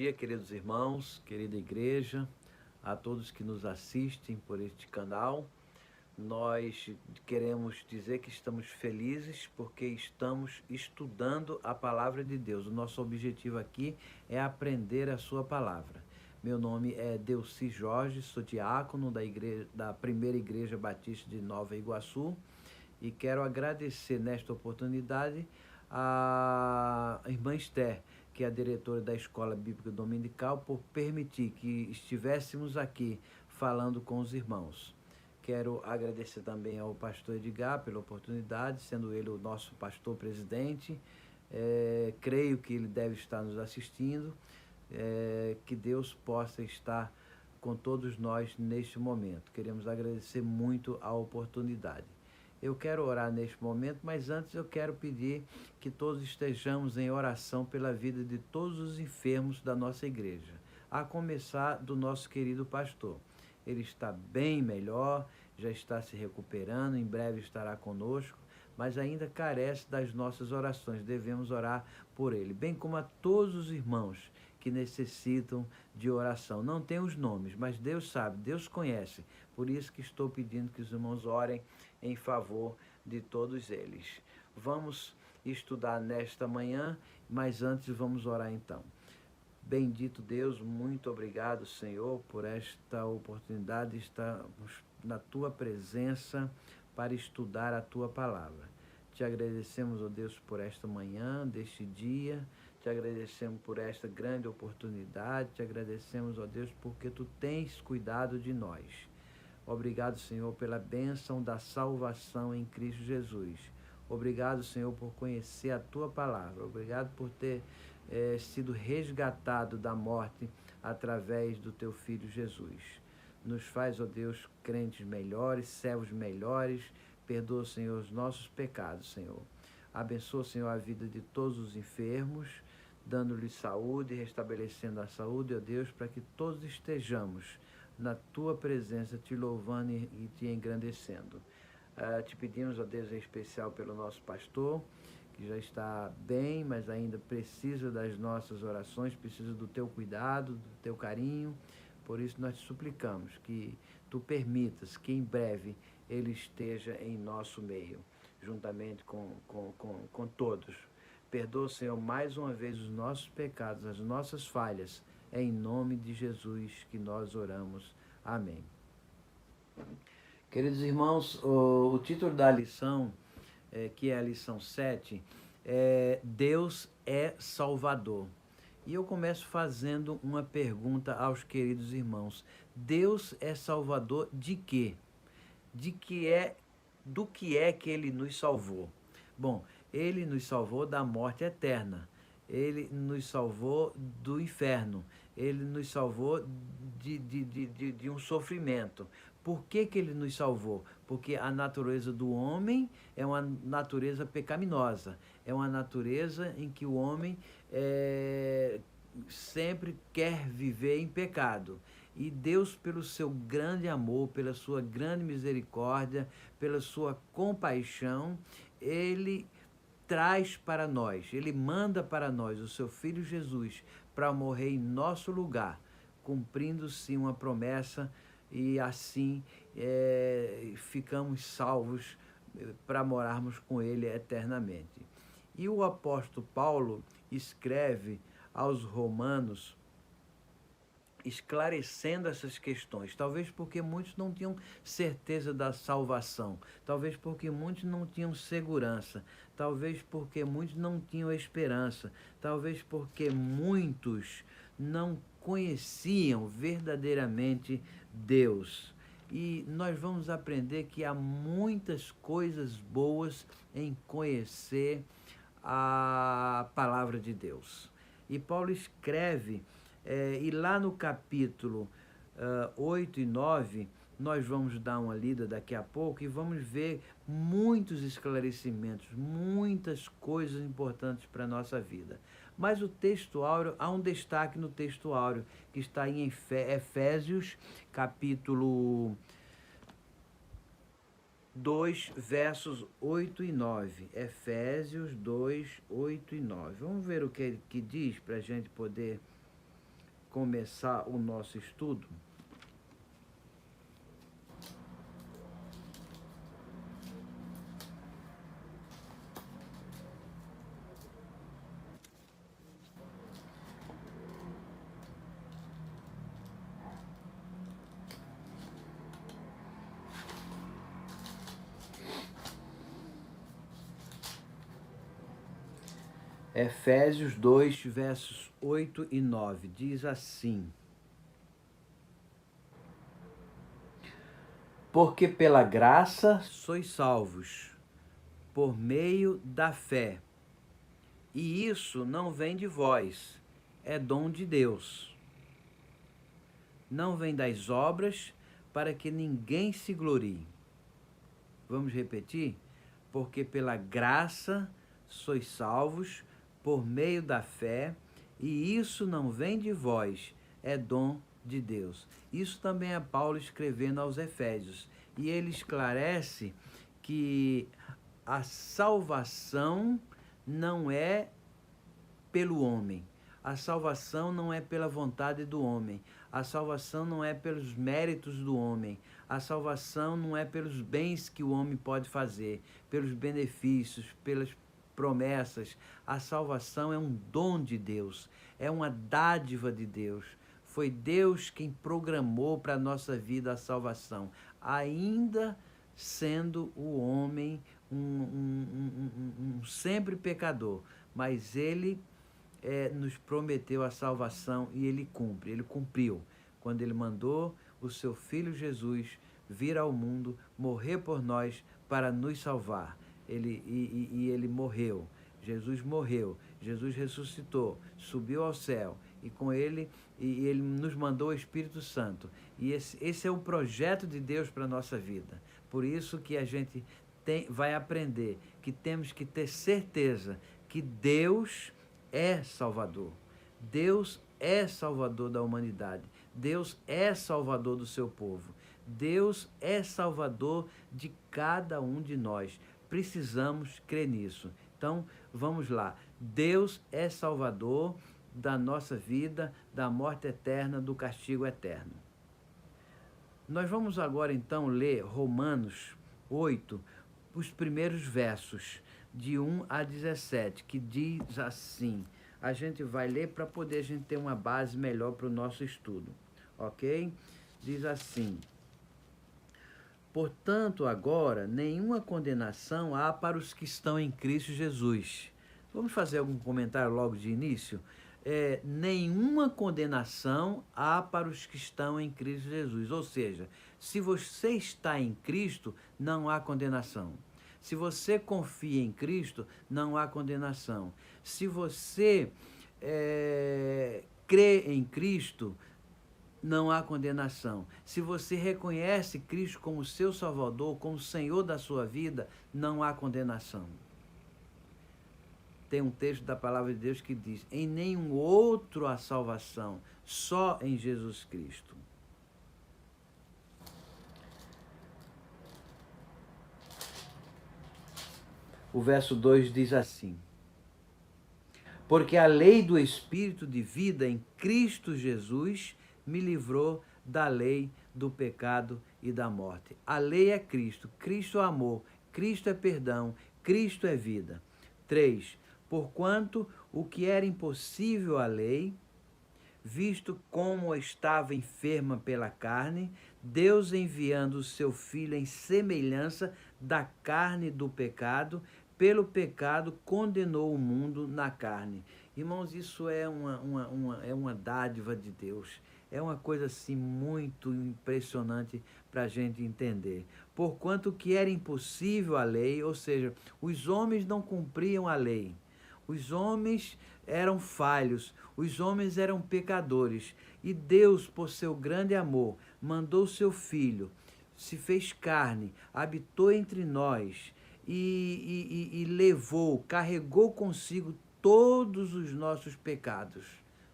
dia, queridos irmãos, querida igreja, a todos que nos assistem por este canal. Nós queremos dizer que estamos felizes porque estamos estudando a palavra de Deus. O nosso objetivo aqui é aprender a sua palavra. Meu nome é Delci Jorge, sou diácono da Primeira Igreja Batista de Nova Iguaçu e quero agradecer nesta oportunidade a irmã Esther, que é a diretora da Escola Bíblica Dominical, por permitir que estivéssemos aqui falando com os irmãos. Quero agradecer também ao pastor Edgar pela oportunidade, sendo ele o nosso pastor presidente. Creio que ele deve estar nos assistindo. Que Deus possa estar com todos nós neste momento. Queremos agradecer muito a oportunidade. Eu quero orar neste momento, mas antes eu quero pedir que todos estejamos em oração pela vida de todos os enfermos da nossa igreja, a começar do nosso querido pastor. Ele está bem melhor, já está se recuperando, em breve estará conosco, mas ainda carece das nossas orações. Devemos orar por ele, bem como a todos os irmãos que necessitam de oração. Não tem os nomes, mas Deus sabe, Deus conhece. Por isso que estou pedindo que os irmãos orem em favor de todos eles. Vamos estudar nesta manhã, mas antes vamos orar então. Bendito Deus, muito obrigado, Senhor, por esta oportunidade de estarmos na Tua presença para estudar a Tua palavra. Te agradecemos, ó Deus, por esta manhã, deste dia. Te agradecemos por esta grande oportunidade. Te agradecemos, ó Deus, porque Tu tens cuidado de nós. Obrigado, Senhor, pela bênção da salvação em Cristo Jesus. Obrigado, Senhor, por conhecer a Tua palavra. Obrigado por ter sido resgatado da morte através do Teu Filho Jesus. Nos faz, ó Deus, crentes melhores, servos melhores. Perdoa, Senhor, os nossos pecados, Senhor. Abençoa, Senhor, a vida de todos os enfermos, dando-lhes saúde, restabelecendo a saúde, ó Deus, para que todos estejamos na Tua presença, Te louvando e Te engrandecendo. Te pedimos, ó Deus, em especial pelo nosso pastor, que já está bem, mas ainda precisa das nossas orações, precisa do Teu cuidado, do Teu carinho. Por isso nós te suplicamos que Tu permitas que em breve ele esteja em nosso meio, juntamente com todos. Perdoa, Senhor, mais uma vez os nossos pecados, as nossas falhas. É em nome de Jesus que nós oramos. Amém. Queridos irmãos, o título da lição, que é a lição 7, é Deus é Salvador. E eu começo fazendo uma pergunta aos queridos irmãos. Deus é Salvador de quê? Do que é que Ele nos salvou? Bom, Ele nos salvou da morte eterna. Ele nos salvou do inferno. Ele nos salvou de um sofrimento. Por que Ele nos salvou? Porque a natureza do homem é uma natureza pecaminosa. É uma natureza em que o homem sempre quer viver em pecado. E Deus, pelo seu grande amor, pela sua grande misericórdia, pela sua compaixão, Ele traz para nós, Ele manda para nós o seu Filho Jesus para morrer em nosso lugar, cumprindo-se uma promessa e assim ficamos salvos para morarmos com Ele eternamente. E o apóstolo Paulo escreve aos Romanos esclarecendo essas questões, talvez porque muitos não tinham certeza da salvação, talvez porque muitos não tinham segurança, talvez porque muitos não tinham esperança, talvez porque muitos não conheciam verdadeiramente Deus. E nós vamos aprender que há muitas coisas boas em conhecer a palavra de Deus. E Paulo escreve, e lá no capítulo 8 e 9, nós vamos dar uma lida daqui a pouco e vamos ver muitos esclarecimentos, muitas coisas importantes para a nossa vida. Mas o texto áureo, há um destaque no texto áureo, que está em Efésios, capítulo 2, versos 8 e 9. Efésios 2, 8 e 9. Vamos ver o que diz para a gente poder começar o nosso estudo, Efésios 2, versos 8 e 9, diz assim: Porque pela graça sois salvos, por meio da fé. E isso não vem de vós, é dom de Deus. Não vem das obras, para que ninguém se glorie. Vamos repetir? Porque pela graça sois salvos, por meio da fé, e isso não vem de vós, é dom de Deus. Isso também é Paulo escrevendo aos Efésios. E ele esclarece que a salvação não é pelo homem. A salvação não é pela vontade do homem. A salvação não é pelos méritos do homem. A salvação não é pelos bens que o homem pode fazer, pelos benefícios, pelas promessas. A salvação é um dom de Deus, é uma dádiva de Deus. Foi Deus quem programou para a nossa vida a salvação, ainda sendo o homem um sempre pecador, mas ele nos prometeu a salvação e ele cumpre, ele cumpriu, quando ele mandou o seu Filho Jesus vir ao mundo, morrer por nós para nos salvar. Ele morreu, Jesus morreu, Jesus ressuscitou, subiu ao céu, e com ele, e ele nos mandou o Espírito Santo. E esse é o projeto de Deus para a nossa vida. Por isso que a gente vai aprender que temos que ter certeza que Deus é Salvador. Deus é Salvador da humanidade. Deus é Salvador do seu povo. Deus é Salvador de cada um de nós. Precisamos crer nisso. Então, vamos lá. Deus é Salvador da nossa vida, da morte eterna, do castigo eterno. Nós vamos agora, então, ler Romanos 8, os primeiros versos, de 1 a 17, que diz assim. A gente vai ler para poder a gente ter uma base melhor para o nosso estudo, ok? Diz assim: Portanto, agora, nenhuma condenação há para os que estão em Cristo Jesus. Vamos fazer algum comentário logo de início? Nenhuma condenação há para os que estão em Cristo Jesus. Ou seja, se você está em Cristo, não há condenação. Se você confia em Cristo, não há condenação. Se você crê em Cristo, não há condenação. Se você reconhece Cristo como seu Salvador, como Senhor da sua vida, não há condenação. Tem um texto da palavra de Deus que diz: em nenhum outro há salvação, só em Jesus Cristo. O verso 2 diz assim: Porque a lei do Espírito de vida em Cristo Jesus me livrou da lei do pecado e da morte. A lei é Cristo, Cristo é amor, Cristo é perdão, Cristo é vida. 3. Porquanto o que era impossível à lei, visto como estava enferma pela carne, Deus enviando o seu Filho em semelhança da carne do pecado, pelo pecado condenou o mundo na carne. Irmãos, isso é uma dádiva de Deus. É uma coisa assim muito impressionante para a gente entender. Porquanto que era impossível a lei, ou seja, os homens não cumpriam a lei. Os homens eram falhos, os homens eram pecadores. E Deus, por seu grande amor, mandou seu Filho, se fez carne, habitou entre nós e levou, carregou consigo todos os nossos pecados.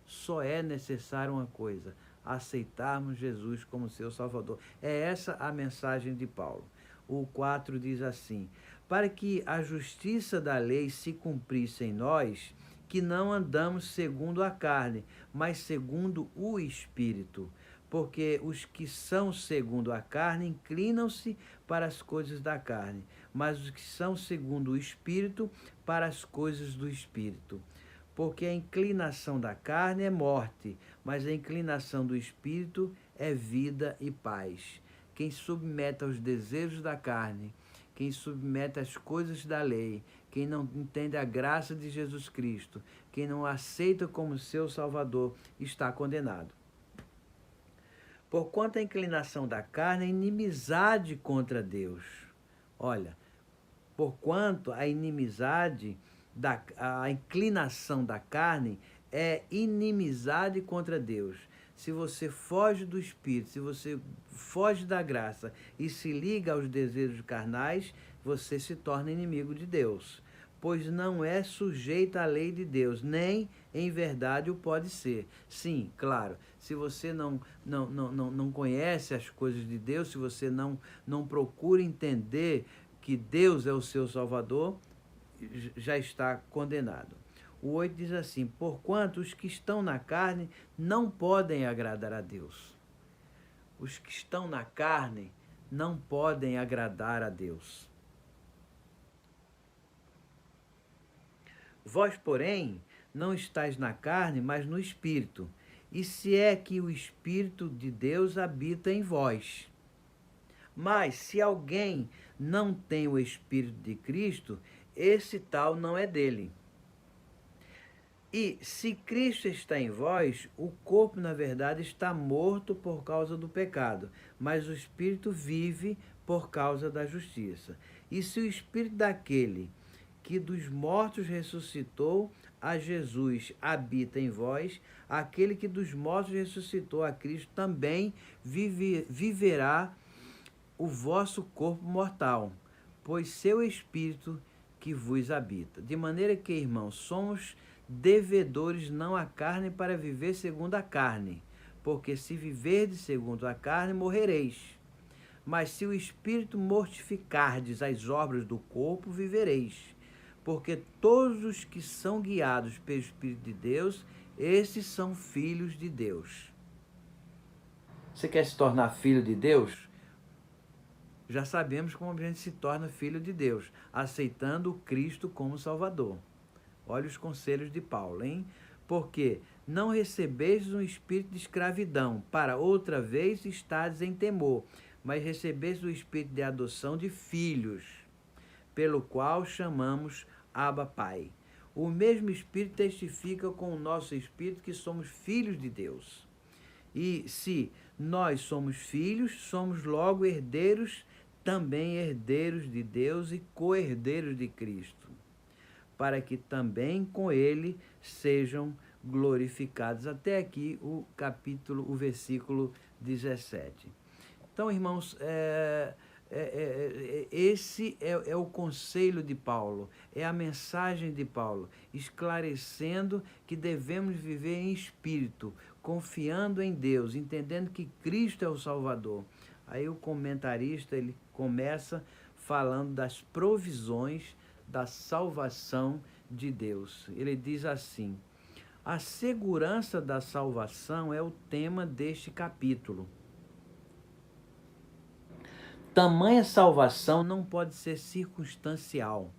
Só é necessário uma coisa: aceitarmos Jesus como seu Salvador. É essa a mensagem de Paulo. O 4 diz assim: para que a justiça da lei se cumprisse em nós, que não andamos segundo a carne, mas segundo o Espírito. Porque os que são segundo a carne inclinam-se para as coisas da carne, mas os que são segundo o Espírito, para as coisas do Espírito. Porque a inclinação da carne é morte, mas a inclinação do Espírito é vida e paz. Quem submete aos desejos da carne, quem submete às coisas da lei, quem não entende a graça de Jesus Cristo, quem não aceita como seu Salvador, está condenado. Porquanto a inclinação da carne é inimizade contra Deus. Olha, porquanto a inimizade, a inclinação da carne é inimizade contra Deus. Se você foge do Espírito, se você foge da graça e se liga aos desejos carnais, você se torna inimigo de Deus, pois não é sujeito à lei de Deus, nem em verdade o pode ser. Sim, claro, se você não conhece as coisas de Deus, se você não procura entender que Deus é o seu Salvador, já está condenado. O 8 diz assim: porquanto os que estão na carne não podem agradar a Deus. Os que estão na carne não podem agradar a Deus. Vós, porém, não estáis na carne, mas no Espírito. E se é que o Espírito de Deus habita em vós. Mas se alguém não tem o Espírito de Cristo, esse tal não é dele. E se Cristo está em vós, o corpo, na verdade, está morto por causa do pecado, mas o Espírito vive por causa da justiça. E se o Espírito daquele que dos mortos ressuscitou a Jesus habita em vós, aquele que dos mortos ressuscitou a Cristo também viverá o vosso corpo mortal, pois seu Espírito que vos habita. De maneira que, irmãos, somos devedores não à carne para viver segundo a carne, porque se viverdes segundo a carne, morrereis. Mas se o Espírito mortificardes as obras do corpo, vivereis. Porque todos os que são guiados pelo Espírito de Deus, esses são filhos de Deus. Você quer se tornar filho de Deus? Já sabemos como a gente se torna filho de Deus, aceitando o Cristo como Salvador. Olha os conselhos de Paulo, hein? Porque não recebestes um espírito de escravidão, para outra vez estardes em temor, mas recebestes o espírito de adoção de filhos, pelo qual chamamos Abba Pai. O mesmo Espírito testifica com o nosso espírito que somos filhos de Deus. E se nós somos filhos, somos logo herdeiros, também herdeiros de Deus e co-herdeiros de Cristo, para que também com ele sejam glorificados. Até aqui o versículo 17. Então, irmãos, esse é o conselho de Paulo, é a mensagem de Paulo, esclarecendo que devemos viver em espírito, confiando em Deus, entendendo que Cristo é o Salvador. Aí o comentarista ele começa falando das provisões da salvação de Deus. Ele diz assim: a segurança da salvação é o tema deste capítulo. Tamanha salvação não pode ser circunstancial,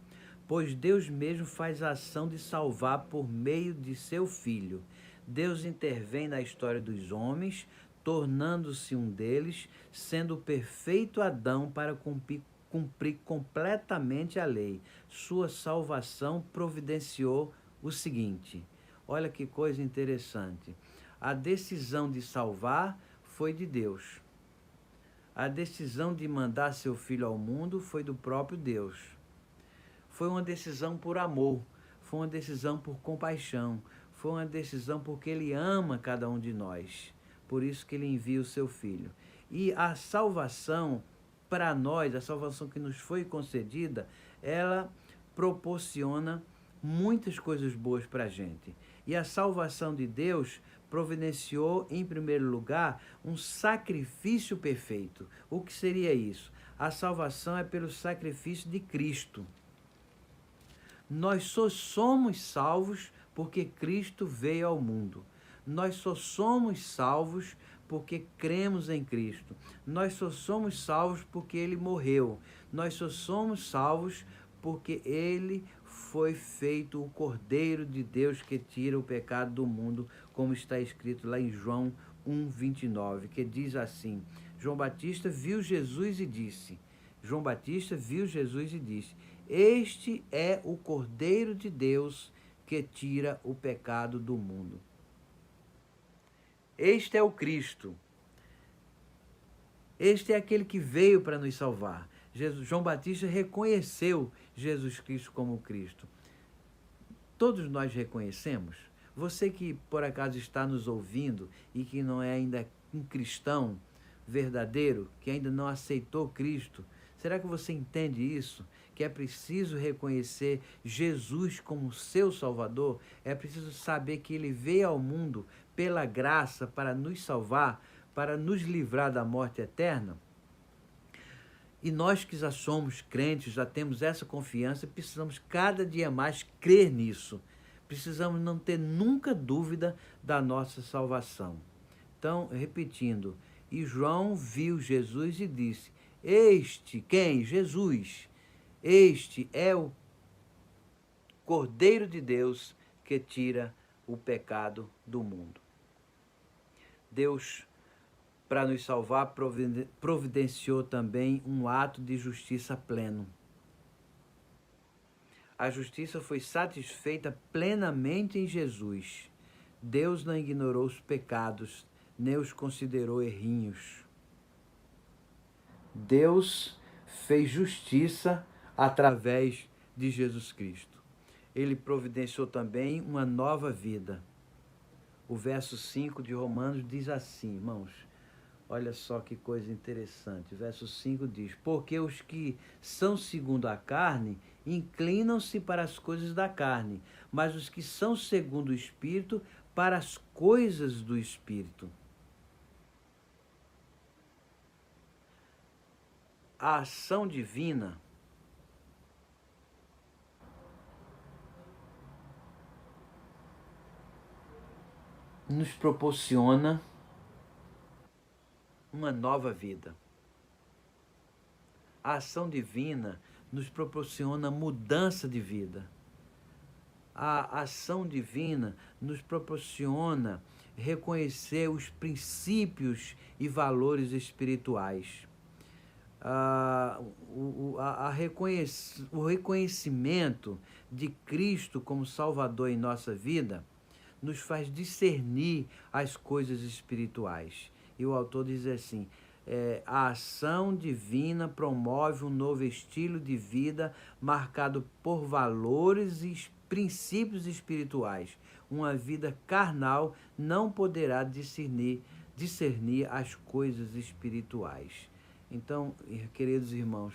pois Deus mesmo faz a ação de salvar por meio de seu Filho. Deus intervém na história dos homens, tornando-se um deles, sendo o perfeito Adão para cumprir completamente a lei. Sua salvação providenciou o seguinte: olha que coisa interessante. A decisão de salvar foi de Deus. A decisão de mandar seu filho ao mundo foi do próprio Deus. Foi uma decisão por amor, foi uma decisão por compaixão, foi uma decisão porque ele ama cada um de nós. Por isso que ele envia o seu filho. E a salvação para nós, a salvação que nos foi concedida, ela proporciona muitas coisas boas para a gente. E a salvação de Deus providenciou, em primeiro lugar, um sacrifício perfeito. O que seria isso? A salvação é pelo sacrifício de Cristo. Nós só somos salvos porque Cristo veio ao mundo. Nós só somos salvos porque cremos em Cristo. Nós só somos salvos porque Ele morreu. Nós só somos salvos porque Ele foi feito o Cordeiro de Deus que tira o pecado do mundo, como está escrito lá em João 1:29, que diz assim: João Batista viu Jesus e disse, este é o Cordeiro de Deus que tira o pecado do mundo. Este é o Cristo. Este é aquele que veio para nos salvar. João Batista reconheceu Jesus Cristo como Cristo. Todos nós reconhecemos. Você que por acaso está nos ouvindo e que não é ainda um cristão verdadeiro, que ainda não aceitou Cristo, será que você entende isso? Que é preciso reconhecer Jesus como seu Salvador? É preciso saber que Ele veio ao mundo pela graça para nos salvar, para nos livrar da morte eterna? E nós que já somos crentes, já temos essa confiança, precisamos cada dia mais crer nisso. Precisamos não ter nunca dúvida da nossa salvação. Então, repetindo, e João viu Jesus e disse, quem? Jesus. Este é o Cordeiro de Deus que tira o pecado do mundo. Deus, para nos salvar, providenciou também um ato de justiça pleno. A justiça foi satisfeita plenamente em Jesus. Deus não ignorou os pecados, nem os considerou errinhos. Deus fez justiça através de Jesus Cristo. Ele providenciou também uma nova vida. O verso 5 de Romanos diz assim, irmãos, olha só que coisa interessante. O verso 5 diz, porque os que são segundo a carne inclinam-se para as coisas da carne, mas os que são segundo o Espírito, para as coisas do Espírito. A ação divina nos proporciona uma nova vida. A ação divina nos proporciona mudança de vida. A ação divina nos proporciona reconhecer os princípios e valores espirituais. O reconhecimento de Cristo como Salvador em nossa vida nos faz discernir as coisas espirituais. E o autor diz assim, a ação divina promove um novo estilo de vida marcado por valores e princípios espirituais. Uma vida carnal não poderá discernir as coisas espirituais. Então, queridos irmãos,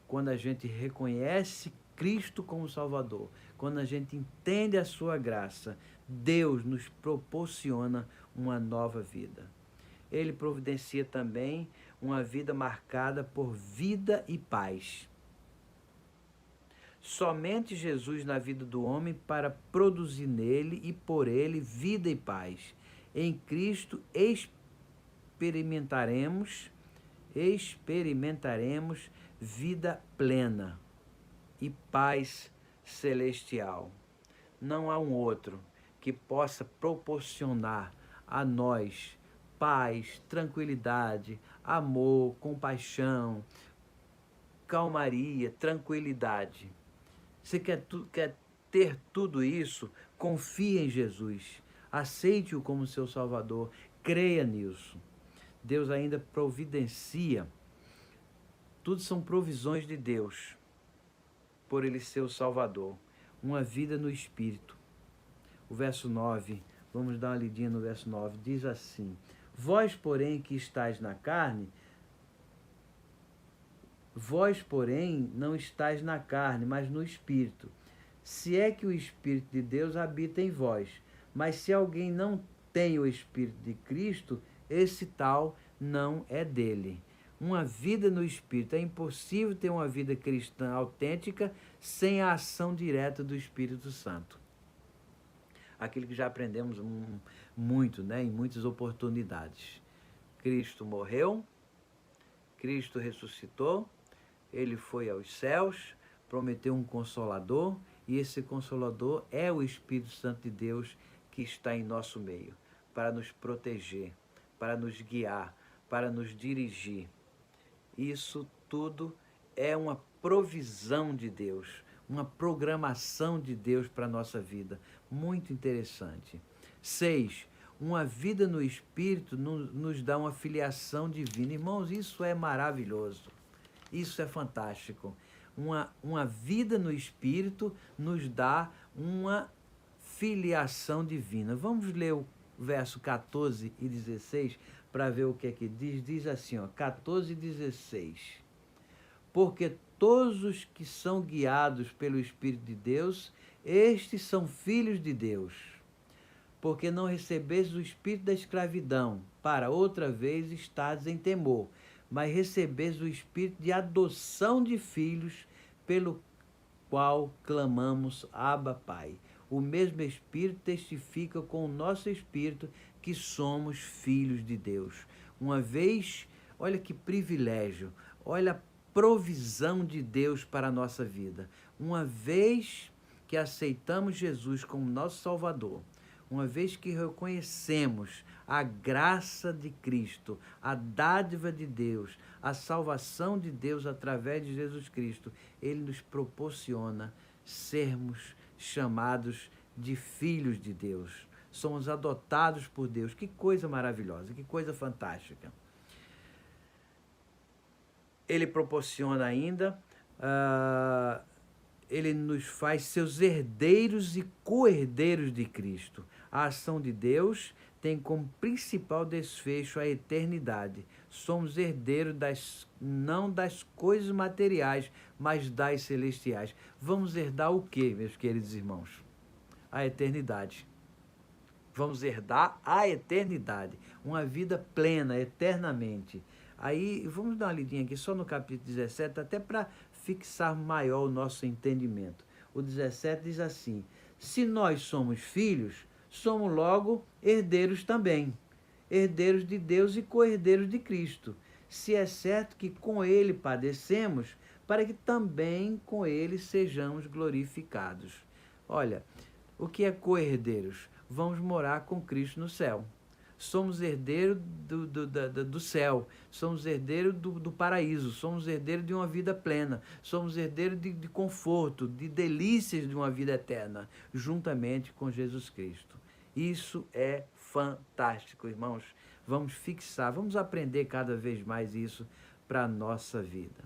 quando a gente reconhece Cristo como Salvador, quando a gente entende a sua graça, Deus nos proporciona uma nova vida. Ele providencia também uma vida marcada por vida e paz. Somente Jesus na vida do homem para produzir nele e por ele vida e paz. Em Cristo experimentaremos vida plena e paz celestial. Não há um outro que possa proporcionar a nós paz, tranquilidade, amor, compaixão, calmaria, tranquilidade. Você quer ter tudo isso? Confie em Jesus. Aceite-o como seu Salvador. Creia nisso. Deus ainda providencia. Tudo são provisões de Deus, por Ele ser o Salvador. Uma vida no Espírito. O verso 9, vamos dar uma lidinha no verso 9, diz assim, vós, porém, que estáis na carne, não estáis na carne, mas no Espírito. Se é que o Espírito de Deus habita em vós. Mas se alguém não tem o Espírito de Cristo, esse tal não é dele. Uma vida no Espírito. É impossível ter uma vida cristã autêntica sem a ação direta do Espírito Santo. aquilo que já aprendemos muito, né, em muitas oportunidades. Cristo morreu, Cristo ressuscitou, ele foi aos céus, prometeu um Consolador, e esse Consolador é o Espírito Santo de Deus que está em nosso meio, para nos proteger, para nos guiar, para nos dirigir. Isso tudo é uma provisão de Deus, uma programação de Deus para a nossa vida. Muito interessante. 6. Uma vida no Espírito nos dá uma filiação divina. Irmãos, isso é maravilhoso. Isso é fantástico. Uma vida no Espírito nos dá uma filiação divina. Vamos ler o verso 14 e 16 para ver o que é que diz. Diz assim, ó, 14 e 16. Porque todos os que são guiados pelo Espírito de Deus, estes são filhos de Deus. Porque não recebestes o espírito da escravidão, para outra vez estardes em temor, mas recebestes o espírito de adoção de filhos, pelo qual clamamos, Abba, Pai. O mesmo Espírito testifica com o nosso espírito que somos filhos de Deus. Uma vez, olha que privilégio, olha a provisão de Deus para a nossa vida. Uma vez que aceitamos Jesus como nosso Salvador, uma vez que reconhecemos a graça de Cristo, a dádiva de Deus, a salvação de Deus através de Jesus Cristo, ele nos proporciona sermos chamados de filhos de Deus. Somos adotados por Deus. Que coisa maravilhosa, que coisa fantástica. Ele proporciona ainda, ele nos faz seus herdeiros e co-herdeiros de Cristo. A ação de Deus tem como principal desfecho a eternidade. Somos herdeiros não das coisas materiais, mas das celestiais. Vamos herdar o quê, meus queridos irmãos? A eternidade. Vamos herdar a eternidade, uma vida plena, eternamente. Aí, vamos dar uma lidinha aqui só no capítulo 17, até para fixar maior o nosso entendimento. O 17 diz assim: se nós somos filhos, somos logo herdeiros também, herdeiros de Deus e co-herdeiros de Cristo, se é certo que com ele padecemos, para que também com ele sejamos glorificados. Olha, o que é co-herdeiros? Vamos morar com Cristo no céu. Somos herdeiros do céu, somos herdeiros do paraíso, somos herdeiros de uma vida plena, somos herdeiros de conforto, de delícias de uma vida eterna, juntamente com Jesus Cristo. Isso é fantástico, irmãos. Vamos fixar, vamos aprender cada vez mais isso para a nossa vida.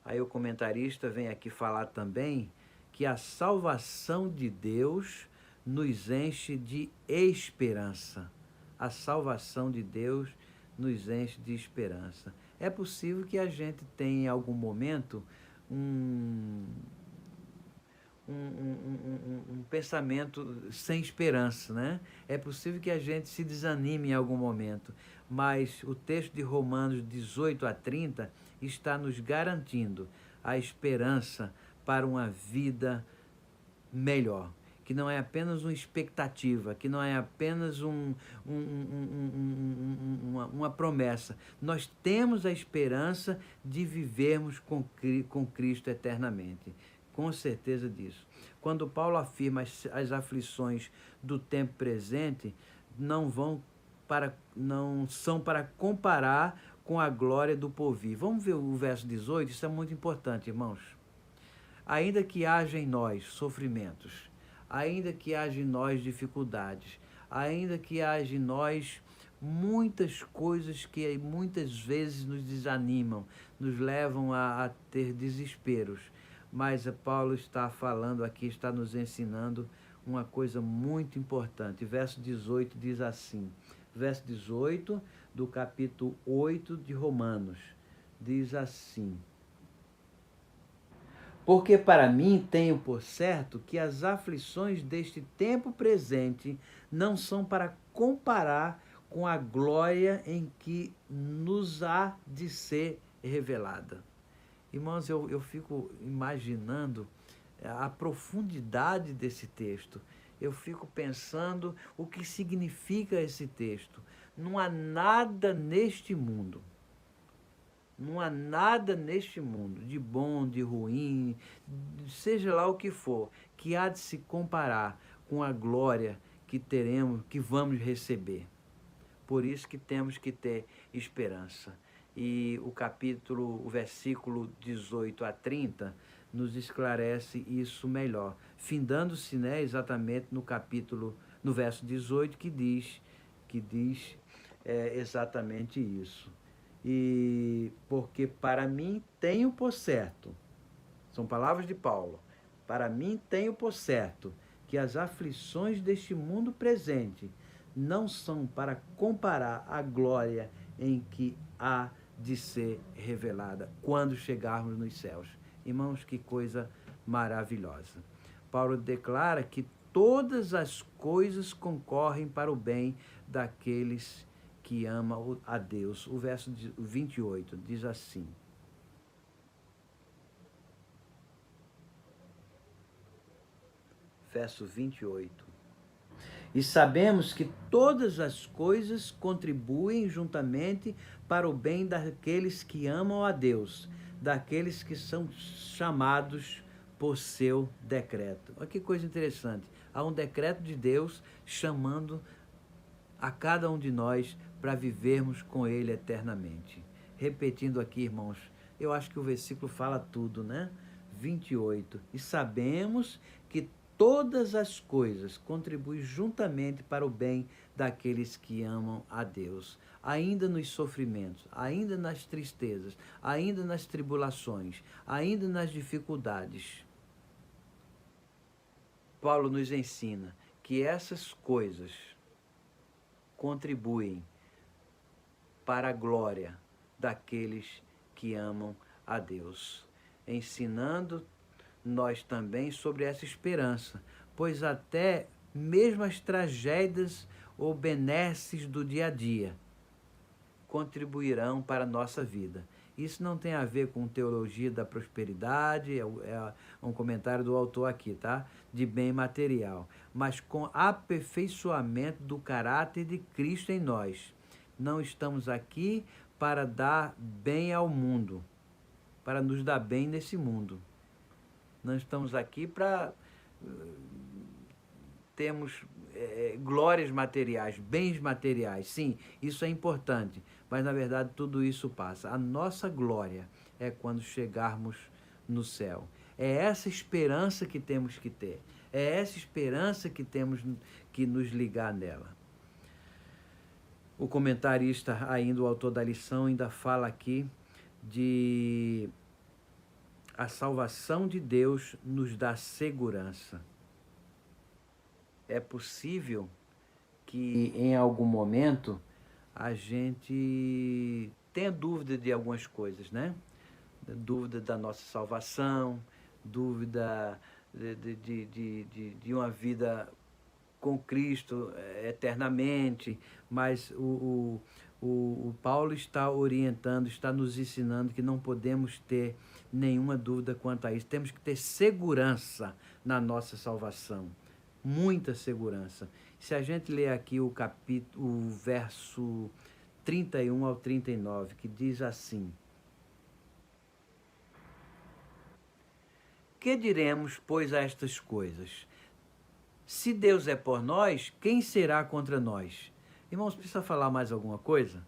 Aí o comentarista vem aqui falar também que a salvação de Deus nos enche de esperança. A salvação de Deus nos enche de esperança. É possível que a gente tenha em algum momento um pensamento sem esperança, né? É possível que a gente se desanime em algum momento, mas o texto de Romanos 18 a 30 está nos garantindo a esperança para uma vida melhor, que não é apenas uma expectativa, que não é apenas uma promessa. Nós temos a esperança de vivermos com Cristo eternamente. Com certeza disso. Quando Paulo afirma as aflições do tempo presente, não são para comparar com a glória do porvir. Vamos ver o verso 18, isso é muito importante, irmãos. Ainda que haja em nós sofrimentos, ainda que haja em nós dificuldades, ainda que haja em nós muitas coisas que muitas vezes nos desanimam, nos levam a ter desesperos, mas Paulo está falando aqui, está nos ensinando uma coisa muito importante. Verso 18 diz assim, verso 18 do capítulo 8 de Romanos, diz assim: porque para mim tenho por certo que as aflições deste tempo presente não são para comparar com a glória em que nos há de ser revelada. Irmãos, eu fico imaginando a profundidade desse texto. eu fico pensando o que significa esse texto. Não há nada neste mundo, não há nada neste mundo, de bom, de ruim, seja lá o que for, que há de se comparar com a glória que teremos, que vamos receber. Por isso que temos que ter esperança. E o versículo 18 a 30, nos esclarece isso melhor. Findando-se, né, exatamente no verso 18, que diz exatamente isso. E porque para mim tenho por certo, são palavras de Paulo, para mim tenho por certo que as aflições deste mundo presente não são para comparar a glória em que há de ser revelada quando chegarmos nos céus. Irmãos, que coisa maravilhosa. Paulo declara que todas as coisas concorrem para o bem daqueles que amam a Deus. O verso 28 diz assim: verso 28. E sabemos que todas as coisas contribuem juntamente para o bem daqueles que amam a Deus, daqueles que são chamados por seu decreto. Olha que coisa interessante. Há um decreto de Deus chamando a cada um de nós para vivermos com Ele eternamente. Repetindo aqui, irmãos, eu acho que o versículo fala tudo, né? 28. E sabemos que todas as coisas contribuem juntamente para o bem daqueles que amam a Deus. Ainda nos sofrimentos, ainda nas tristezas, ainda nas tribulações, ainda nas dificuldades. Paulo nos ensina que essas coisas contribuem para a glória daqueles que amam a Deus, ensinando nós também sobre essa esperança, pois até mesmo as tragédias ou benesses do dia a dia contribuirão para a nossa vida. Isso não tem a ver com teologia da prosperidade, é um comentário do autor aqui, tá? De bem material, mas com aperfeiçoamento do caráter de Cristo em nós. Não estamos aqui para dar bem ao mundo, para nos dar bem nesse mundo. Não estamos aqui para termos glórias materiais, bens materiais. Sim, isso é importante, mas na verdade tudo isso passa. A nossa glória é quando chegarmos no céu. É essa esperança que temos que ter. É essa esperança que temos que nos ligar nela. O comentarista, ainda o autor da lição, ainda fala aqui de a salvação de Deus nos dá segurança. É possível que em algum momento a gente tenha dúvida de algumas coisas, né? Dúvida da nossa salvação, dúvida de uma vida com Cristo eternamente, mas o Paulo está orientando, está nos ensinando que não podemos ter nenhuma dúvida quanto a isso. Temos que ter segurança na nossa salvação, muita segurança. Se a gente ler aqui o verso 31 ao 39, que diz assim: que diremos, pois, a estas coisas? Se Deus é por nós, quem será contra nós? Irmãos, precisa falar mais alguma coisa?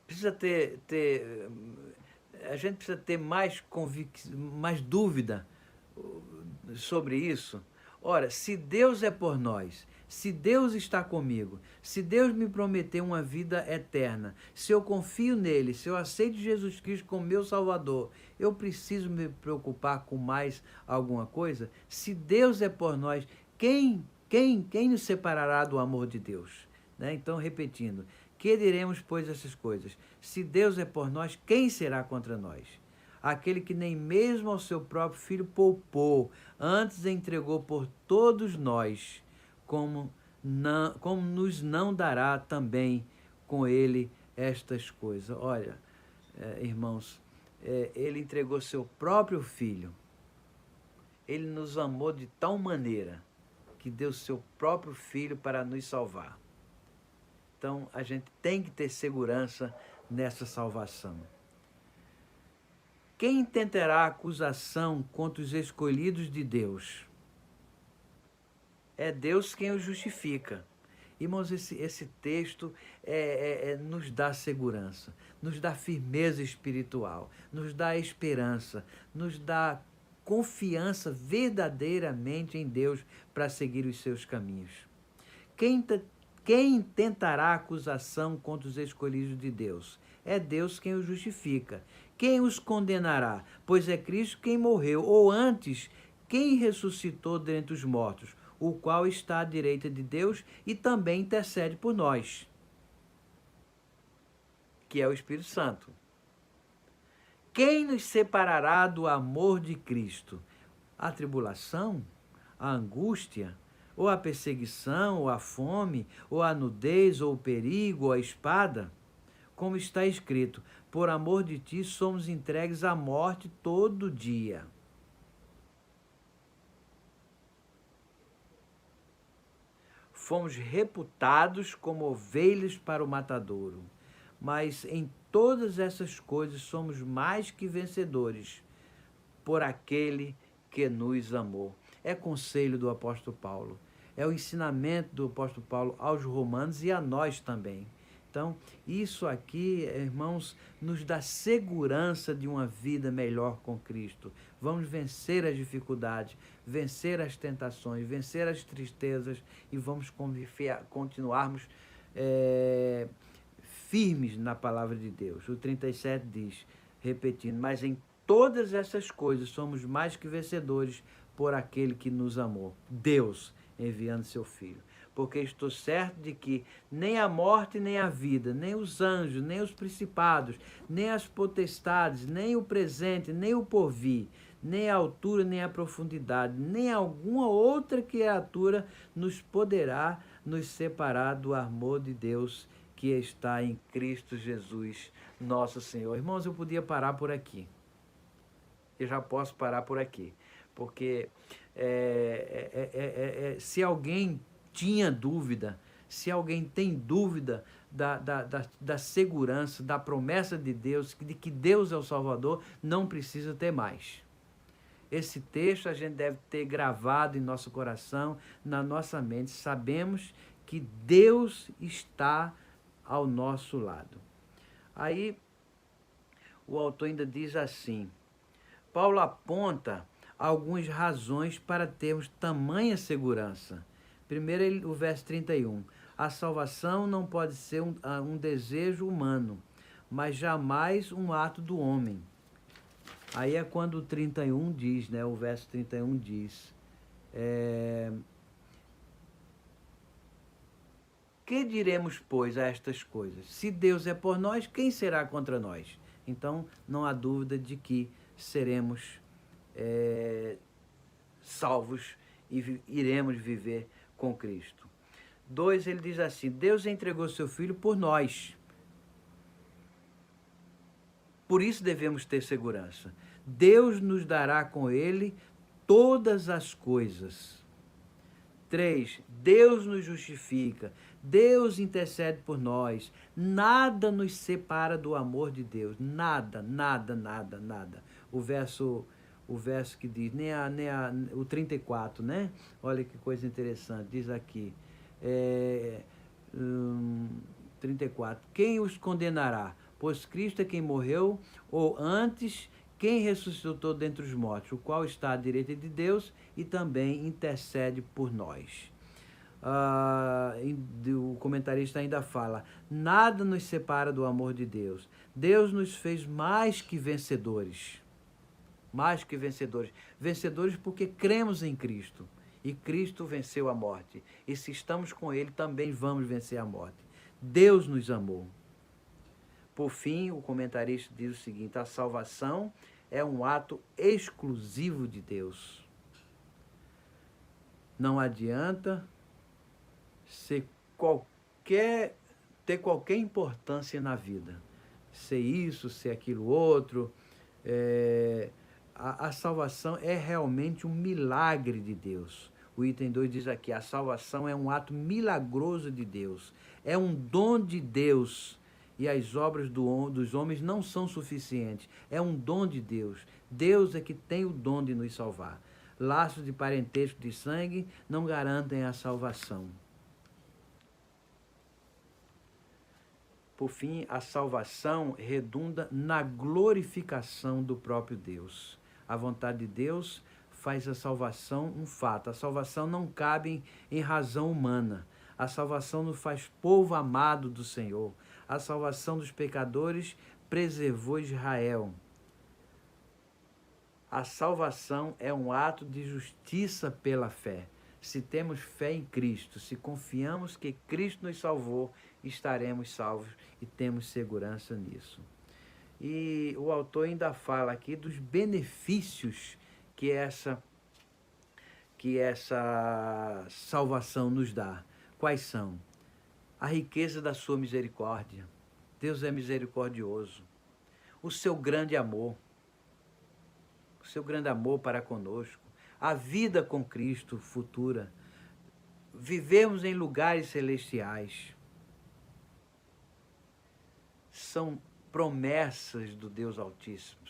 Precisa a gente precisa ter mais mais dúvida sobre isso? Ora, se Deus é por nós, se Deus está comigo, se Deus me prometeu uma vida eterna, se eu confio nele, se eu aceito Jesus Cristo como meu Salvador, eu preciso me preocupar com mais alguma coisa? Se Deus é por nós, quem nos separará do amor de Deus? Né? Então, repetindo, que diremos, pois, essas coisas? Se Deus é por nós, quem será contra nós? Aquele que nem mesmo ao seu próprio filho poupou, antes entregou por todos nós, como nos não dará também com ele estas coisas. Olha, irmãos, ele entregou seu próprio filho. Ele nos amou de tal maneira que deu seu próprio Filho para nos salvar. Então, a gente tem que ter segurança nessa salvação. Quem intentará acusação contra os escolhidos de Deus? É Deus quem os justifica. Irmãos, esse texto nos dá segurança, nos dá firmeza espiritual, nos dá esperança, nos dá confiança verdadeiramente em Deus para seguir os seus caminhos. Quem tentará acusação contra os escolhidos de Deus? É Deus quem os justifica. Quem os condenará? Pois é Cristo quem morreu, ou antes, quem ressuscitou dentre os mortos, o qual está à direita de Deus e também intercede por nós, que é o Espírito Santo. Quem nos separará do amor de Cristo? A tribulação? A angústia? Ou a perseguição? Ou a fome? Ou a nudez? Ou o perigo? Ou a espada? Como está escrito, por amor de ti somos entregues à morte todo dia. Fomos reputados como ovelhas para o matadouro, mas em todas essas coisas somos mais que vencedores por aquele que nos amou. É conselho do apóstolo Paulo, é o ensinamento do apóstolo Paulo aos romanos e a nós também. Então, isso aqui, irmãos, nos dá segurança de uma vida melhor com Cristo. Vamos vencer as dificuldades, vencer as tentações, vencer as tristezas e vamos continuarmos firmes na palavra de Deus. O 37 diz, repetindo, mas em todas essas coisas somos mais que vencedores por aquele que nos amou, Deus, enviando seu Filho. Porque estou certo de que nem a morte, nem a vida, nem os anjos, nem os principados, nem as potestades, nem o presente, nem o porvir, nem a altura, nem a profundidade, nem alguma outra criatura nos poderá nos separar do amor de Deus que está em Cristo Jesus, nosso Senhor. Irmãos, eu podia parar por aqui. Eu já posso parar por aqui. Porque se alguém tinha dúvida, se alguém tem dúvida da segurança, da promessa de Deus, de que Deus é o Salvador, não precisa ter mais. Esse texto a gente deve ter gravado em nosso coração, na nossa mente. Sabemos que Deus está ao nosso lado. Aí o autor ainda diz assim, Paulo aponta algumas razões para termos tamanha segurança. Primeiro, o verso 31. A salvação não pode ser um desejo humano, mas jamais um ato do homem. Aí é quando o 31 diz, né? O verso 31 diz, que diremos, pois, a estas coisas? Se Deus é por nós, quem será contra nós? Então, não há dúvida de que seremos salvos e iremos viver com Cristo. 2, ele diz assim, Deus entregou seu Filho por nós. Por isso devemos ter segurança. Deus nos dará com ele todas as coisas. 3, Deus nos justifica. Deus intercede por nós. Nada nos separa do amor de Deus. Nada, nada, nada, nada. O verso que diz, o 34, né? Olha que coisa interessante, diz aqui, 34, quem os condenará? Pois Cristo é quem morreu, ou antes, quem ressuscitou dentre os mortos, o qual está à direita de Deus e também intercede por nós. O comentarista ainda fala, nada nos separa do amor de Deus. Deus nos fez mais que vencedores. Mais que vencedores. Vencedores porque cremos em Cristo. E Cristo venceu a morte. E se estamos com Ele, também vamos vencer a morte. Deus nos amou. Por fim, o comentarista diz o seguinte, a salvação é um ato exclusivo de Deus. Não adianta ter qualquer importância na vida. Ser isso, ser aquilo outro, a salvação é realmente um milagre de Deus. O item 2 diz aqui, a salvação é um ato milagroso de Deus, é um dom de Deus, e as obras dos homens não são suficientes, é um dom de Deus. Deus é que tem o dom de nos salvar. Laços de parentesco de sangue não garantem a salvação. Por fim, a salvação redunda na glorificação do próprio Deus. A vontade de Deus faz a salvação um fato. A salvação não cabe em razão humana. A salvação nos faz povo amado do Senhor. A salvação dos pecadores preservou Israel. A salvação é um ato de justiça pela fé. Se temos fé em Cristo, se confiamos que Cristo nos salvou, estaremos salvos e temos segurança nisso. E o autor ainda fala aqui dos benefícios que essa salvação nos dá. Quais são? A riqueza da sua misericórdia. Deus é misericordioso. O seu grande amor. O seu grande amor para conosco. A vida com Cristo futura. Vivemos em lugares celestiais. São promessas do Deus Altíssimo.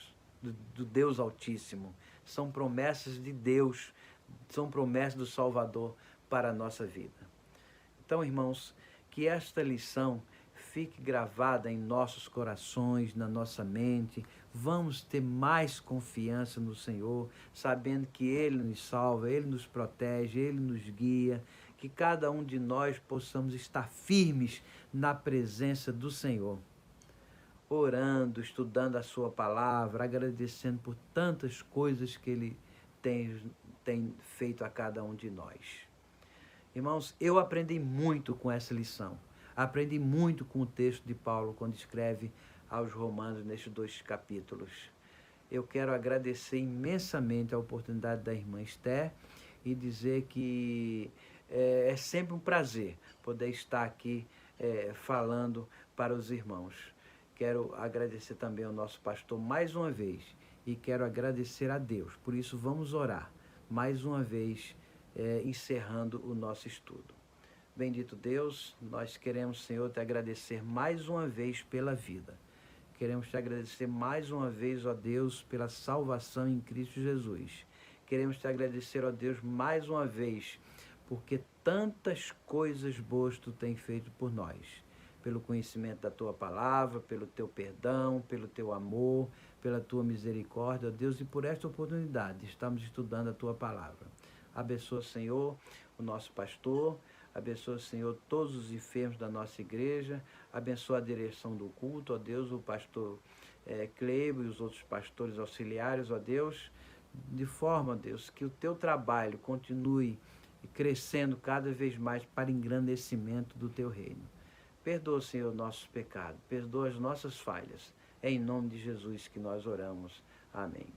Do Deus Altíssimo. São promessas de Deus. São promessas do Salvador para a nossa vida. Então, irmãos, que esta lição fique gravada em nossos corações, na nossa mente. Vamos ter mais confiança no Senhor, sabendo que Ele nos salva, Ele nos protege, Ele nos guia. Que cada um de nós possamos estar firmes na presença do Senhor. Orando, estudando a sua palavra, agradecendo por tantas coisas que Ele tem feito a cada um de nós. Irmãos, eu aprendi muito com essa lição. Aprendi muito com o texto de Paulo, quando escreve aos Romanos, nestes 2 capítulos. Eu quero agradecer imensamente a oportunidade da irmã Esther e dizer que é sempre um prazer poder estar aqui falando para os irmãos. Quero agradecer também ao nosso pastor mais uma vez e quero agradecer a Deus. Por isso, vamos orar mais uma vez, encerrando o nosso estudo. Bendito Deus, nós queremos, Senhor, te agradecer mais uma vez pela vida. Queremos te agradecer mais uma vez, ó Deus, pela salvação em Cristo Jesus. Queremos te agradecer, ó Deus, mais uma vez, porque tantas coisas boas tu tem feito por nós. Pelo conhecimento da tua palavra, pelo teu perdão, pelo teu amor, pela tua misericórdia, ó Deus, e por esta oportunidade estamos estudando a tua palavra. Abençoa, Senhor, o nosso pastor. Abençoa, Senhor, todos os enfermos da nossa igreja. Abençoa a direção do culto, ó Deus, o pastor Cleibo e os outros pastores auxiliares, ó Deus, de forma, ó Deus, que o teu trabalho continue crescendo cada vez mais para engrandecimento do teu reino. Perdoa, Senhor, nossos pecados, perdoa as nossas falhas. É em nome de Jesus que nós oramos. Amém.